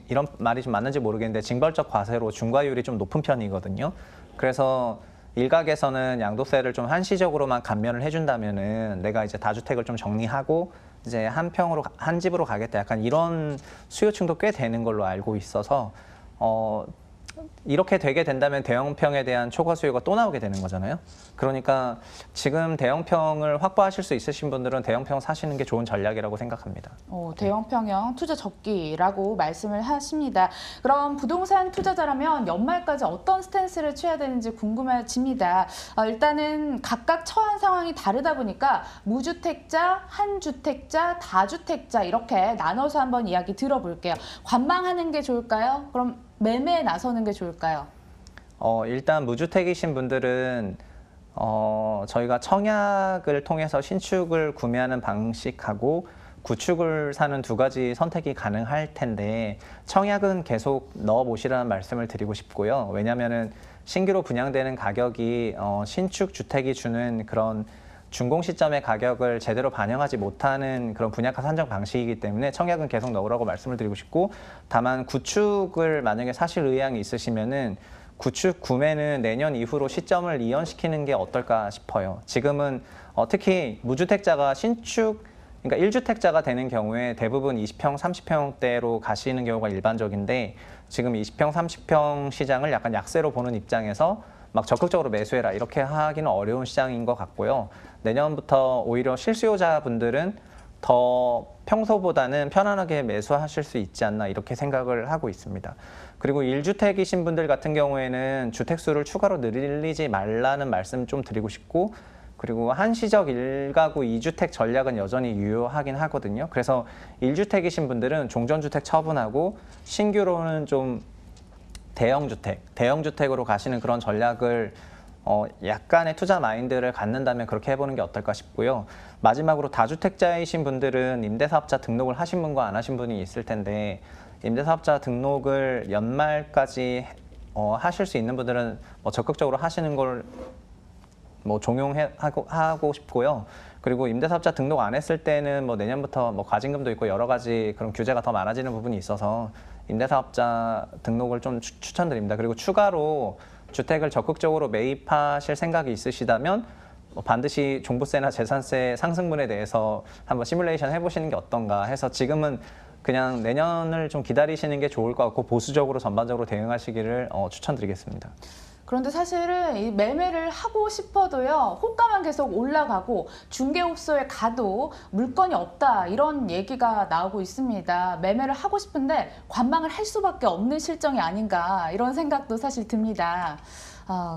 이런 말이 좀 맞는지 모르겠는데 징벌적 과세로 중과율이 좀 높은 편이거든요. 그래서 일각에서는 양도세를 좀 한시적으로만 감면을 해준다면은 내가 이제 다주택을 좀 정리하고 이제 한 집으로 가겠다. 약간 이런 수요층도 꽤 되는 걸로 알고 있어서 이렇게 되게 된다면 대형평에 대한 초과 수요가 또 나오게 되는 거잖아요. 그러니까 지금 대형평을 확보하실 수 있으신 분들은 대형평 사시는 게 좋은 전략이라고 생각합니다. 대형평형 투자 적기라고 말씀을 하십니다. 그럼 부동산 투자자라면 연말까지 어떤 스탠스를 취해야 되는지 궁금해집니다. 일단은 각각 처한 상황이 다르다 보니까 무주택자, 한주택자, 다주택자 이렇게 나눠서 한번 이야기 들어볼게요. 관망하는 게 좋을까요? 그럼 매매에 나서는 게 좋을까요? 일단 무주택이신 분들은 저희가 청약을 통해서 신축을 구매하는 방식하고 구축을 사는 두 가지 선택이 가능할 텐데 청약은 계속 넣어보시라는 말씀을 드리고 싶고요. 왜냐하면은 신규로 분양되는 가격이 신축 주택이 주는 그런 준공 시점의 가격을 제대로 반영하지 못하는 그런 분양가 산정 방식이기 때문에 청약은 계속 넣으라고 말씀을 드리고 싶고, 다만 구축을 만약에 사실 의향이 있으시면은 구축 구매는 내년 이후로 시점을 이연시키는 게 어떨까 싶어요. 지금은 특히 무주택자가 신축, 그러니까 1주택자가 되는 경우에 대부분 20평, 30평대로 가시는 경우가 일반적인데 지금 20평, 30평 시장을 약간 약세로 보는 입장에서 막 적극적으로 매수해라 이렇게 하기는 어려운 시장인 것 같고요. 내년부터 오히려 실수요자분들은 더 평소보다는 편안하게 매수하실 수 있지 않나 이렇게 생각을 하고 있습니다. 그리고 1주택이신 분들 같은 경우에는 주택수를 추가로 늘리지 말라는 말씀 좀 드리고 싶고, 그리고 한시적 1가구 2주택 전략은 여전히 유효하긴 하거든요. 그래서 1주택이신 분들은 종전주택 처분하고 신규로는 좀 대형주택으로 가시는 그런 전략을 약간의 투자 마인드를 갖는다면 그렇게 해보는 게 어떨까 싶고요. 마지막으로 다주택자이신 분들은 임대사업자 등록을 하신 분과 안 하신 분이 있을 텐데 임대사업자 등록을 연말까지 하실 수 있는 분들은 적극적으로 하시는 걸 종용하고 싶고요. 그리고 임대사업자 등록 안 했을 때는 내년부터 과징금도 있고 여러 가지 그런 규제가 더 많아지는 부분이 있어서 임대사업자 등록을 좀 추천드립니다. 그리고 추가로 주택을 적극적으로 매입하실 생각이 있으시다면 반드시 종부세나 재산세 상승분에 대해서 한번 시뮬레이션 해보시는 게 어떤가 해서 지금은 그냥 내년을 좀 기다리시는 게 좋을 것 같고 보수적으로 전반적으로 대응하시기를 추천드리겠습니다. 그런데 사실은 이 매매를 하고 싶어도요, 호가만 계속 올라가고 중개업소에 가도 물건이 없다 이런 얘기가 나오고 있습니다. 매매를 하고 싶은데 관망을 할 수밖에 없는 실정이 아닌가 이런 생각도 사실 듭니다.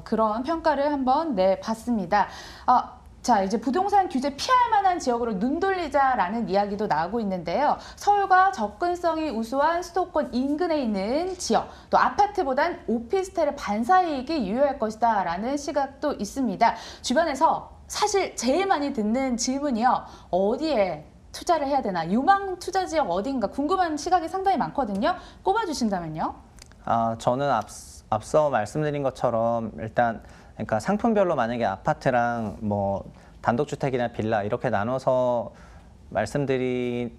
그런 평가를 한번 내봤습니다. 자, 이제 부동산 규제 피할 만한 지역으로 눈 돌리자라는 이야기도 나오고 있는데요. 서울과 접근성이 우수한 수도권 인근에 있는 지역, 또 아파트보단 오피스텔의 반사이익이 유효할 것이다 라는 시각도 있습니다. 주변에서 사실 제일 많이 듣는 질문이요. 어디에 투자를 해야 되나? 유망 투자 지역 어딘가 궁금한 시각이 상당히 많거든요. 꼽아주신다면요? 저는 앞서 말씀드린 것처럼 일단 그러니까 상품별로 만약에 아파트랑 뭐 단독주택이나 빌라 이렇게 나눠서 말씀드리자면은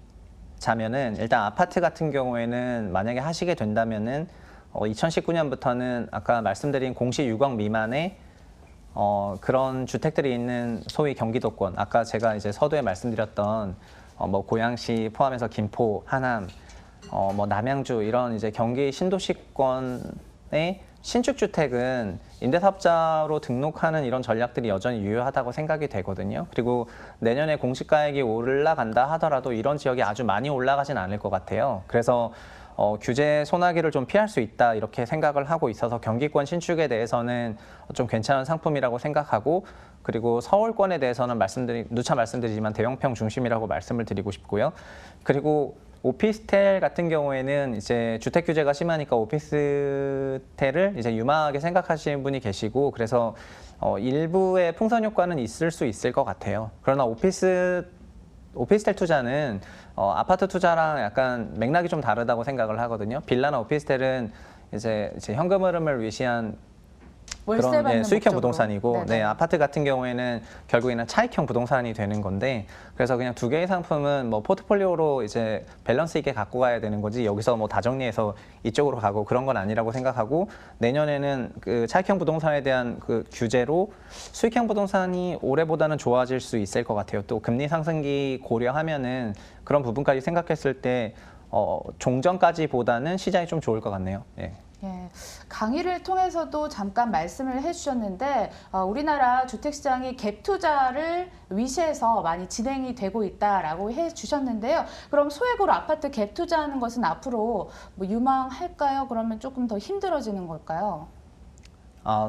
일단 아파트 같은 경우에는 만약에 하시게 된다면은 2019년부터는 아까 말씀드린 공시 유광 미만의 그런 주택들이 있는 소위 경기도권, 아까 제가 이제 서두에 말씀드렸던 뭐 고양시 포함해서 김포, 하남, 뭐 남양주 이런 이제 경기 신도시권의 신축주택은 임대사업자로 등록하는 이런 전략들이 여전히 유효하다고 생각이 되거든요. 그리고 내년에 공시가액이 올라간다 하더라도 이런 지역이 아주 많이 올라가진 않을 것 같아요. 그래서 규제 소나기를 좀 피할 수 있다 이렇게 생각을 하고 있어서 경기권 신축에 대해서는 좀 괜찮은 상품이라고 생각하고, 그리고 서울권에 대해서는 누차 말씀드리지만 대형평 중심이라고 말씀을 드리고 싶고요. 그리고 오피스텔 같은 경우에는 이제 주택 규제가 심하니까 오피스텔을 이제 유망하게 생각하시는 분이 계시고, 그래서 일부의 풍선 효과는 있을 수 있을 것 같아요. 그러나 오피스텔 투자는 아파트 투자랑 약간 맥락이 좀 다르다고 생각을 하거든요. 빌라나 오피스텔은 이제 현금 흐름을 위시한 그런 수익형 부동산이고, 네, 아파트 같은 경우에는 결국에는 차익형 부동산이 되는 건데, 그래서 그냥 두 개의 상품은 뭐 포트폴리오로 이제 밸런스 있게 갖고 가야 되는 거지, 여기서 뭐 다 정리해서 이쪽으로 가고 그런 건 아니라고 생각하고, 내년에는 그 차익형 부동산에 대한 그 규제로 수익형 부동산이 올해보다는 좋아질 수 있을 것 같아요. 또 금리 상승기 고려하면은 그런 부분까지 생각했을 때 종전까지보다는 시장이 좀 좋을 것 같네요. 예. 예, 강의를 통해서도 잠깐 말씀을 해주셨는데 우리나라 주택시장이 갭 투자를 위시해서 많이 진행이 되고 있다라고 해주셨는데요. 그럼 소액으로 아파트 갭 투자하는 것은 앞으로 뭐 유망할까요? 그러면 조금 더 힘들어지는 걸까요?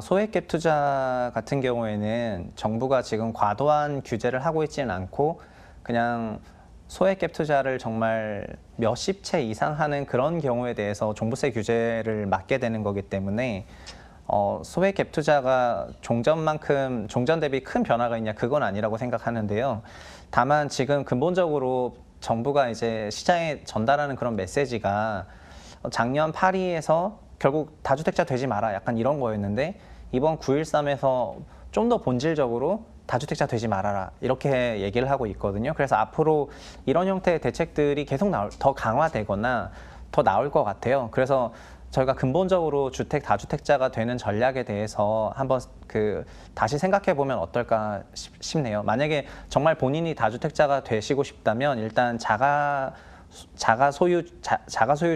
소액 갭 투자 같은 경우에는 정부가 지금 과도한 규제를 하고 있지는 않고 그냥 소액 갭 투자를 정말 몇십 채 이상 하는 그런 경우에 대해서 종부세 규제를 막게 되는 거기 때문에 소액 갭 투자가 종전 대비 큰 변화가 있냐, 그건 아니라고 생각하는데요. 다만 지금 근본적으로 정부가 이제 시장에 전달하는 그런 메시지가 작년 8.2에서 결국 다주택자 되지 마라 약간 이런 거였는데, 이번 9.13에서 좀 더 본질적으로 다주택자 되지 말아라 이렇게 얘기를 하고 있거든요. 그래서 앞으로 이런 형태의 대책들이 계속 더 강화되거나 더 나올 것 같아요. 그래서 저희가 근본적으로 다주택자가 되는 전략에 대해서 한번 다시 생각해 보면 어떨까 싶네요. 만약에 정말 본인이 다주택자가 되시고 싶다면 일단 자가 소유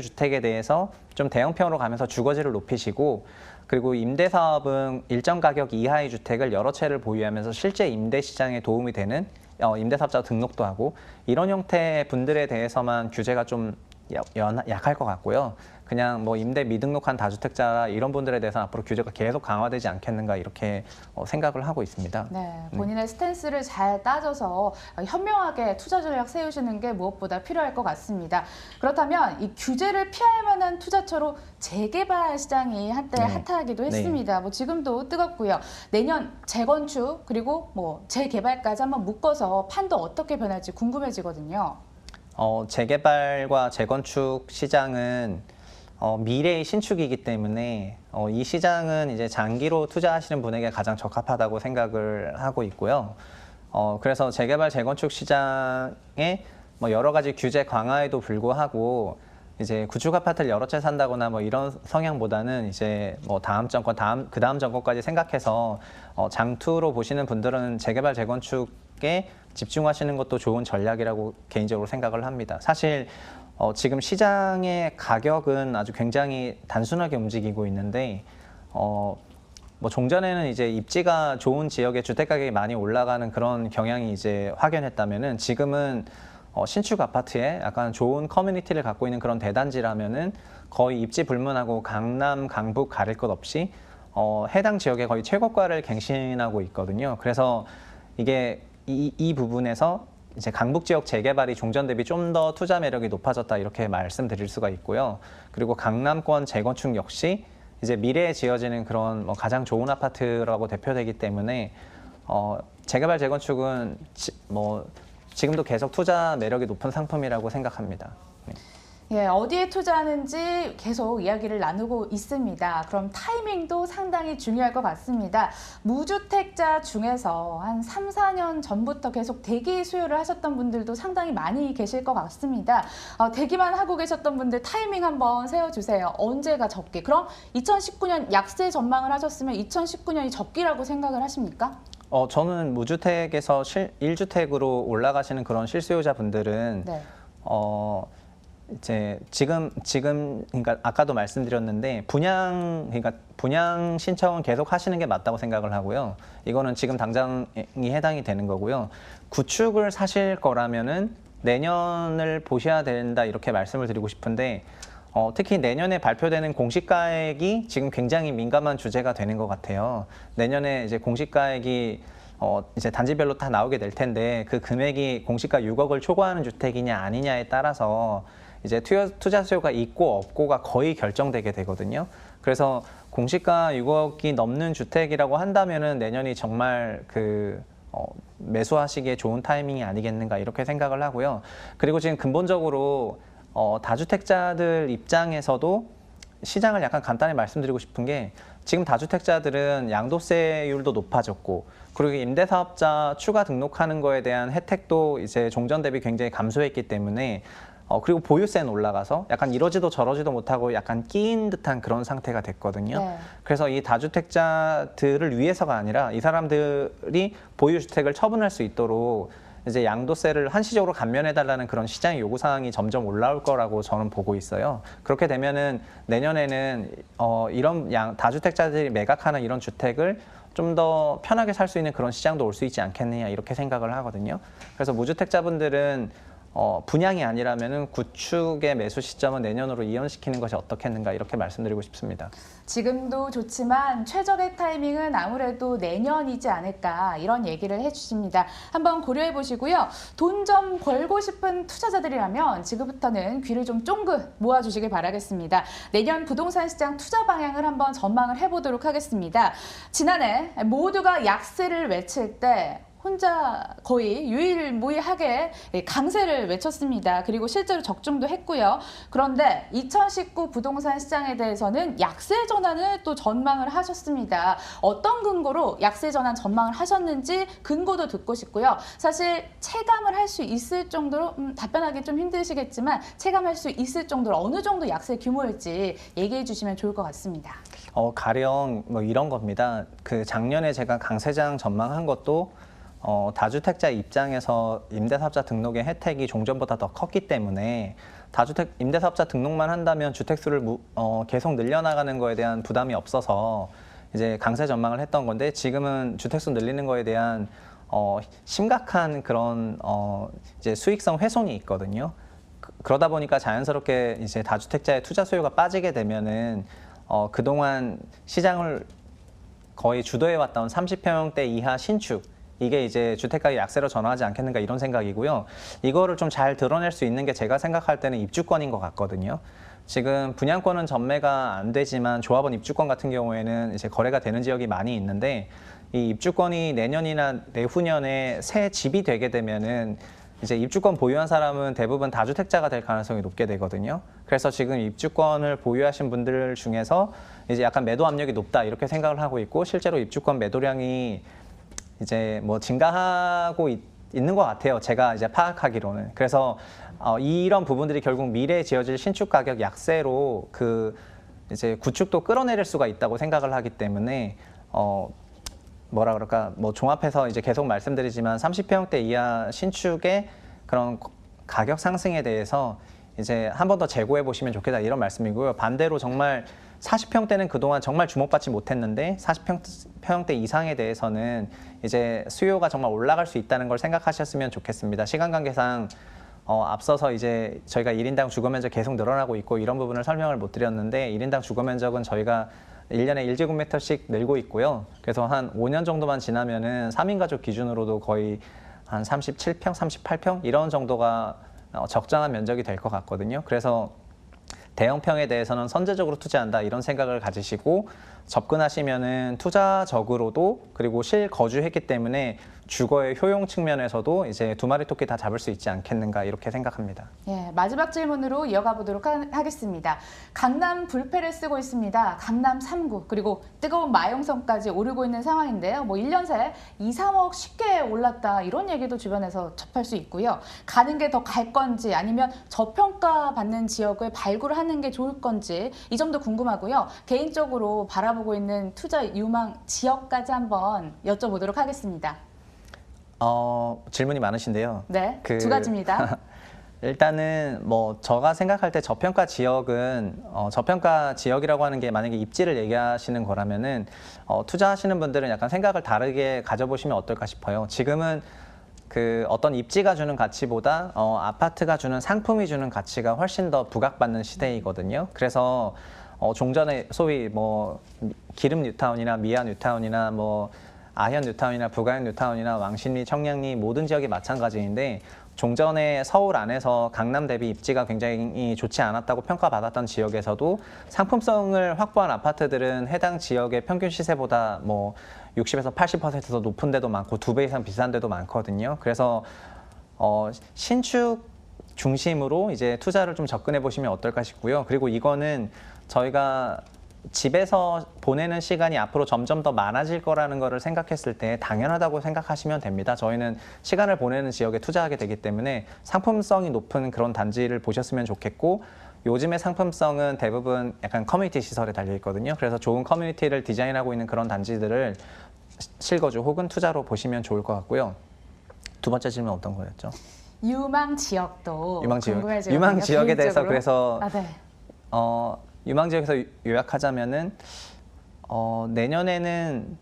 주택에 대해서 좀 대형평으로 가면서 주거지를 높이시고, 그리고 임대 사업은 일정 가격 이하의 주택을 여러 채를 보유하면서 실제 임대 시장에 도움이 되는 임대사업자 등록도 하고, 이런 형태의 분들에 대해서만 규제가 좀 약할 것 같고요. 그냥 뭐 임대 미등록한 다주택자 이런 분들에 대해서는 앞으로 규제가 계속 강화되지 않겠는가 이렇게 생각을 하고 있습니다. 네, 본인의 스탠스를 잘 따져서 현명하게 투자 전략 세우시는 게 무엇보다 필요할 것 같습니다. 그렇다면 이 규제를 피할 만한 투자처로 재개발 시장이 한때 핫하기도 했습니다. 뭐 지금도 뜨겁고요. 내년 재건축 그리고 뭐 재개발까지 한번 묶어서 판도 어떻게 변할지 궁금해지거든요. 재개발과 재건축 시장은 미래의 신축이기 때문에 이 시장은 이제 장기로 투자하시는 분에게 가장 적합하다고 생각을 하고 있고요. 그래서 재개발, 재건축 시장에 뭐 여러 가지 규제 강화에도 불구하고 이제 구축 아파트를 여러 채 산다거나 뭐 이런 성향보다는 이제 뭐 다음 정권, 그 다음 정권까지 생각해서 장투로 보시는 분들은 재개발, 재건축에 집중하시는 것도 좋은 전략이라고 개인적으로 생각을 합니다. 사실 지금 시장의 가격은 아주 굉장히 단순하게 움직이고 있는데 뭐 종전에는 이제 입지가 좋은 지역에 주택 가격이 많이 올라가는 그런 경향이 이제 확연했다면은 지금은 신축 아파트에 약간 좋은 커뮤니티를 갖고 있는 그런 대단지라면은 거의 입지 불문하고 강남, 강북 가릴 것 없이 해당 지역에 거의 최고가를 갱신하고 있거든요. 그래서 이게 이 부분에서 이제 강북 지역 재개발이 종전 대비 좀 더 투자 매력이 높아졌다 이렇게 말씀드릴 수가 있고요. 그리고 강남권 재건축 역시 이제 미래에 지어지는 그런 뭐 가장 좋은 아파트라고 대표되기 때문에 재개발 재건축은 지금도 계속 투자 매력이 높은 상품이라고 생각합니다. 네. 예, 어디에 투자하는지 계속 이야기를 나누고 있습니다. 그럼 타이밍도 상당히 중요할 것 같습니다. 무주택자 중에서 한 3, 4년 전부터 계속 대기 수요를 하셨던 분들도 상당히 많이 계실 것 같습니다. 대기만 하고 계셨던 분들 타이밍 한번 세워주세요. 언제가 적기? 그럼 2019년 약세 전망을 하셨으면 2019년이 적기라고 생각을 하십니까? 저는 무주택에서 1주택으로 올라가시는 그런 실수요자분들은 네. 이제 지금 그러니까 아까도 말씀드렸는데 분양 신청은 계속 하시는 게 맞다고 생각을 하고요. 이거는 지금 당장이 해당이 되는 거고요. 구축을 사실 거라면은 내년을 보셔야 된다 이렇게 말씀을 드리고 싶은데 특히 내년에 발표되는 공시가액이 지금 굉장히 민감한 주제가 되는 것 같아요. 내년에 이제 공시가액이 이제 단지별로 다 나오게 될 텐데 그 금액이 공시가 6억을 초과하는 주택이냐 아니냐에 따라서 이제 투자 수요가 있고 없고가 거의 결정되게 되거든요. 그래서 공시가 6억이 넘는 주택이라고 한다면은 내년이 정말 매수하시기에 좋은 타이밍이 아니겠는가 이렇게 생각을 하고요. 그리고 지금 근본적으로 다주택자들 입장에서도 시장을 약간 간단히 말씀드리고 싶은 게 지금 다주택자들은 양도세율도 높아졌고 그리고 임대사업자 추가 등록하는 거에 대한 혜택도 이제 종전 대비 굉장히 감소했기 때문에 그리고 보유세는 올라가서 약간 이러지도 저러지도 못하고 약간 끼인 듯한 그런 상태가 됐거든요. 네. 그래서 이 다주택자들을 위해서가 아니라 이 사람들이 보유주택을 처분할 수 있도록 이제 양도세를 한시적으로 감면해달라는 그런 시장의 요구사항이 점점 올라올 거라고 저는 보고 있어요. 그렇게 되면은 내년에는 이런 다주택자들이 매각하는 이런 주택을 좀 더 편하게 살 수 있는 그런 시장도 올 수 있지 않겠느냐 이렇게 생각을 하거든요. 그래서 무주택자분들은 분양이 아니라면은 구축의 매수 시점은 내년으로 이연시키는 것이 어떻겠는가 이렇게 말씀드리고 싶습니다. 지금도 좋지만 최적의 타이밍은 아무래도 내년이지 않을까 이런 얘기를 해주십니다. 한번 고려해 보시고요. 돈 좀 벌고 싶은 투자자들이라면 지금부터는 귀를 좀 쫑긋 모아주시길 바라겠습니다. 내년 부동산 시장 투자 방향을 한번 전망을 해보도록 하겠습니다. 지난해 모두가 약세를 외칠 때 혼자 거의 유일무이하게 강세를 외쳤습니다. 그리고 실제로 적중도 했고요. 그런데 2019 부동산 시장에 대해서는 약세 전환을 또 전망을 하셨습니다. 어떤 근거로 약세 전환 전망을 하셨는지 근거도 듣고 싶고요. 사실 체감을 할 수 있을 정도로 답변하기 좀 힘드시겠지만 체감할 수 있을 정도로 어느 정도 약세 규모일지 얘기해 주시면 좋을 것 같습니다. 가령 뭐 이런 겁니다. 작년에 제가 강세장 전망한 것도 다주택자 입장에서 임대사업자 등록의 혜택이 종전보다 더 컸기 때문에 임대사업자 등록만 한다면 주택수를 계속 늘려나가는 거에 대한 부담이 없어서 이제 강세 전망을 했던 건데 지금은 주택수 늘리는 거에 대한 심각한 그런 이제 수익성 훼손이 있거든요. 그러다 보니까 자연스럽게 이제 다주택자의 투자 수요가 빠지게 되면은 그동안 시장을 거의 주도해왔던 30평대 이하 신축 이게 이제 주택가격 약세로 전환하지 않겠는가 이런 생각이고요. 이거를 좀 잘 드러낼 수 있는 게 제가 생각할 때는 입주권인 것 같거든요. 지금 분양권은 전매가 안 되지만 조합원 입주권 같은 경우에는 이제 거래가 되는 지역이 많이 있는데 이 입주권이 내년이나 내후년에 새 집이 되게 되면은 이제 입주권 보유한 사람은 대부분 다주택자가 될 가능성이 높게 되거든요. 그래서 지금 입주권을 보유하신 분들 중에서 이제 약간 매도 압력이 높다 이렇게 생각을 하고 있고 실제로 입주권 매도량이 이제 뭐 증가하고 있는 것 같아요. 제가 이제 파악하기로는. 그래서 이런 부분들이 결국 미래에 지어질 신축 가격 약세로 이제 구축도 끌어내릴 수가 있다고 생각을 하기 때문에 뭐라 그럴까 뭐 종합해서 이제 계속 말씀드리지만 30평대 이하 신축의 그런 가격 상승에 대해서 이제 한 번 더 재고해 보시면 좋겠다 이런 말씀이고요. 반대로 정말 40평대는 그동안 정말 주목받지 못했는데 40평대 이상에 대해서는 이제 수요가 정말 올라갈 수 있다는 걸 생각하셨으면 좋겠습니다. 시간 관계상 앞서서 이제 저희가 1인당 주거 면적 계속 늘어나고 있고 이런 부분을 설명을 못 드렸는데 1인당 주거 면적은 저희가 1년에 1제곱미터씩 늘고 있고요. 그래서 한 5년 정도만 지나면은 3인 가족 기준으로도 거의 한 37평, 38평 이런 정도가 적정한 면적이 될 것 같거든요. 그래서 대형평에 대해서는 선제적으로 투자한다 이런 생각을 가지시고 접근하시면은 투자적으로도 그리고 실거주했기 때문에 주거의 효용 측면에서도 이제 두 마리 토끼 다 잡을 수 있지 않겠는가 이렇게 생각합니다. 예, 마지막 질문으로 이어가 보도록 하겠습니다. 강남 불패를 쓰고 있습니다. 강남 3구 그리고 뜨거운 마용성까지 오르고 있는 상황인데요. 뭐 1년 새 2, 3억 쉽게 올랐다 이런 얘기도 주변에서 접할 수 있고요. 가는 게 더 갈 건지 아니면 저평가 받는 지역을 발굴하는 게 좋을 건지 이 점도 궁금하고요. 개인적으로 바라보고 있는 투자 유망 지역까지 한번 여쭤보도록 하겠습니다. 질문이 많으신데요. 네, 두 가지입니다. 일단은 뭐 제가 생각할 때 저평가 지역은 저평가 지역이라고 하는 게 만약에 입지를 얘기하시는 거라면은 투자하시는 분들은 약간 생각을 다르게 가져보시면 어떨까 싶어요. 지금은 그 어떤 입지가 주는 가치보다 아파트가 주는 상품이 주는 가치가 훨씬 더 부각받는 시대이거든요. 그래서 종전에 소위 뭐 기름 뉴타운이나 미아 뉴타운이나 뭐 아현 뉴타운이나 부가현 뉴타운이나 왕십리, 청량리 모든 지역이 마찬가지인데 종전에 서울 안에서 강남 대비 입지가 굉장히 좋지 않았다고 평가받았던 지역에서도 상품성을 확보한 아파트들은 해당 지역의 평균 시세보다 뭐 60에서 80%더 높은 데도 많고 2배 이상 비싼 데도 많거든요. 그래서 신축 중심으로 이제 투자를 좀 접근해 보시면 어떨까 싶고요. 그리고 이거는 저희가 집에서 보내는 시간이 앞으로 점점 더 많아질 거라는 거를 생각했을 때 당연하다고 생각하시면 됩니다. 저희는 시간을 보내는 지역에 투자하게 되기 때문에 상품성이 높은 그런 단지를 보셨으면 좋겠고 요즘의 상품성은 대부분 약간 커뮤니티 시설에 달려 있거든요. 그래서 좋은 커뮤니티를 디자인하고 있는 그런 단지들을 실거주 혹은 투자로 보시면 좋을 것 같고요. 두 번째 질문 어떤 거였죠? 유망 지역도 궁금해지거든요. 유망 지역에 대해서 개인적으로. 그래서 네. 유망 지역에서 요약하자면은 내년에는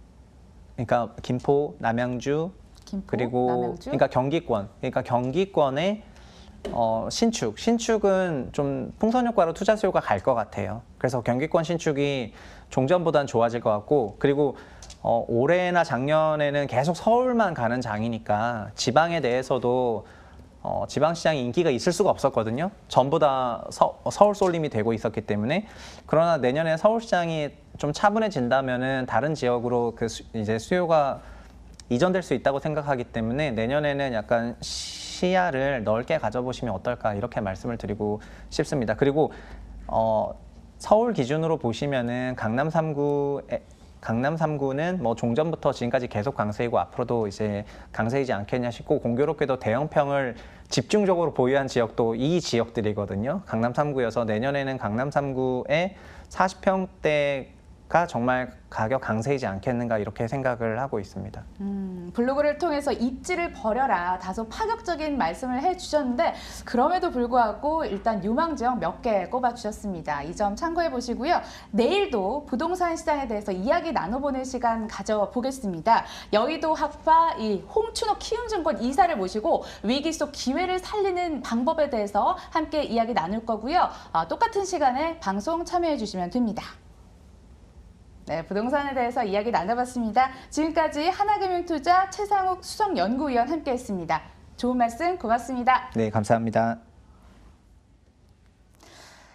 그러니까 김포, 남양주 김포, 그리고 남양주? 그러니까 경기권에 신축은 좀 풍선 효과로 투자 수요가 갈 것 같아요. 그래서 경기권 신축이 종전보다는 좋아질 것 같고 그리고 올해나 작년에는 계속 서울만 가는 장이니까 지방에 대해서도 지방시장이 인기가 있을 수가 없었거든요. 전부 다 서울 쏠림이 되고 있었기 때문에. 그러나 내년에 서울시장이 좀 차분해진다면은 다른 지역으로 이제 수요가 이전될 수 있다고 생각하기 때문에 내년에는 약간 시야를 넓게 가져보시면 어떨까 이렇게 말씀을 드리고 싶습니다. 그리고 서울 기준으로 보시면은 강남 3구는 뭐 종전부터 지금까지 계속 강세이고 앞으로도 이제 강세이지 않겠냐 싶고 공교롭게도 대형평을 집중적으로 보유한 지역도 이 지역들이거든요. 강남 3구여서 내년에는 강남 3구에 40평대가 정말 가격 강세이지 않겠는가 이렇게 생각을 하고 있습니다. 블로그를 통해서 입지를 버려라 다소 파격적인 말씀을 해주셨는데 그럼에도 불구하고 일단 유망 지역 몇 개 꼽아주셨습니다. 이 점 참고해 보시고요. 내일도 부동산 시장에 대해서 이야기 나눠보는 시간 가져보겠습니다. 여의도 학파 홍춘호 키움증권 이사를 모시고 위기 속 기회를 살리는 방법에 대해서 함께 이야기 나눌 거고요. 똑같은 시간에 방송 참여해 주시면 됩니다. 네, 부동산에 대해서 이야기 나눠봤습니다. 지금까지 하나금융투자 최상욱 수석연구위원 함께했습니다. 좋은 말씀 고맙습니다. 네, 감사합니다.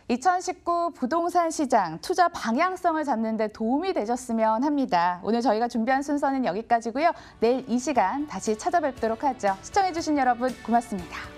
2019 부동산 시장 투자 방향성을 잡는 데 도움이 되셨으면 합니다. 오늘 저희가 준비한 순서는 여기까지고요. 내일 이 시간 다시 찾아뵙도록 하죠. 시청해주신 여러분 고맙습니다.